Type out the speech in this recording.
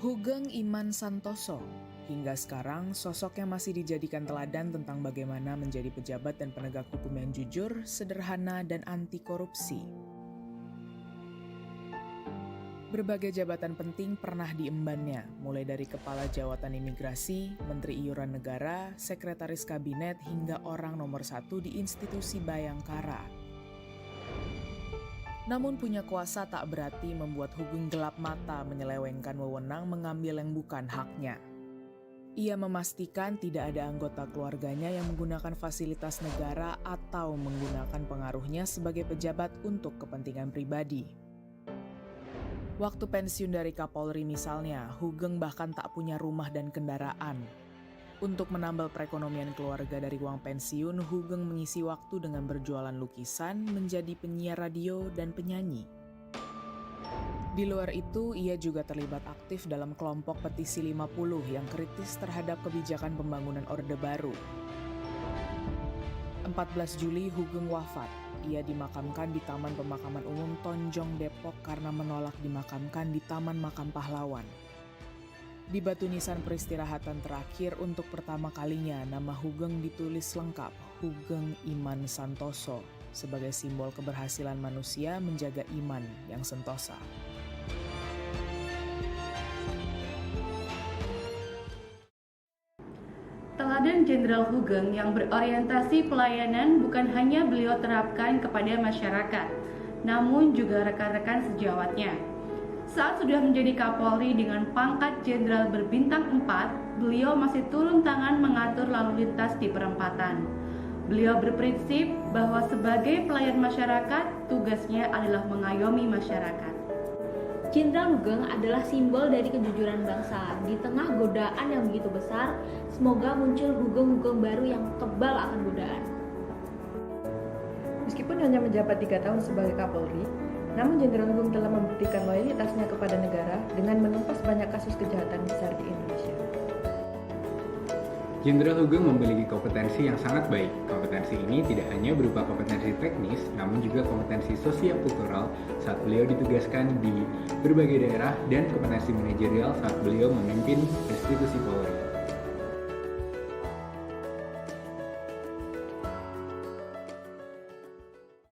Hugeng Iman Santoso. Hingga sekarang, sosoknya masih dijadikan teladan tentang bagaimana menjadi pejabat dan penegak hukum yang jujur, sederhana, dan anti korupsi. Berbagai jabatan penting pernah diembannya, mulai dari Kepala Jawatan Imigrasi, Menteri Iuran Negara, Sekretaris Kabinet, hingga orang nomor 1 di institusi Bayangkara. Namun punya kuasa tak berarti membuat Hugeng gelap mata menyelewengkan wewenang mengambil yang bukan haknya. Ia memastikan tidak ada anggota keluarganya yang menggunakan fasilitas negara atau menggunakan pengaruhnya sebagai pejabat untuk kepentingan pribadi. Waktu pensiun dari Kapolri misalnya, Hugeng bahkan tak punya rumah dan kendaraan. Untuk menambal perekonomian keluarga dari uang pensiun, Hugeng mengisi waktu dengan berjualan lukisan, menjadi penyiar radio, dan penyanyi. Di luar itu, ia juga terlibat aktif dalam kelompok petisi 50 yang kritis terhadap kebijakan pembangunan Orde Baru. 14 Juli Hugeng wafat. Ia dimakamkan di Taman Pemakaman Umum Tonjong, Depok karena menolak dimakamkan di Taman Makam Pahlawan. Di batu nisan peristirahatan terakhir untuk pertama kalinya, nama Hugeng ditulis lengkap, Hugeng Iman Santoso, sebagai simbol keberhasilan manusia menjaga iman yang sentosa. Teladan Jenderal Hugeng yang berorientasi pelayanan bukan hanya beliau terapkan kepada masyarakat, namun juga rekan-rekan sejawatnya. Saat sudah menjadi Kapolri dengan pangkat Jenderal berbintang 4, beliau masih turun tangan mengatur lalu lintas di perempatan. Beliau berprinsip bahwa sebagai pelayan masyarakat, tugasnya adalah mengayomi masyarakat. Jenderal Hugeng adalah simbol dari kejujuran bangsa. Di tengah godaan yang begitu besar, semoga muncul Hugeng-Hugeng baru yang kebal akan godaan. Meskipun hanya menjabat 3 tahun sebagai Kapolri, namun Jenderal Hugeng telah membuktikan loyalitasnya kepada negara dengan menumpas banyak kasus kejahatan besar di Indonesia. Jenderal Hugeng memiliki kompetensi yang sangat baik. Kompetensi ini tidak hanya berupa kompetensi teknis, namun juga kompetensi sosio-kultural saat beliau ditugaskan di berbagai daerah dan kompetensi manajerial saat beliau memimpin institusi Polri.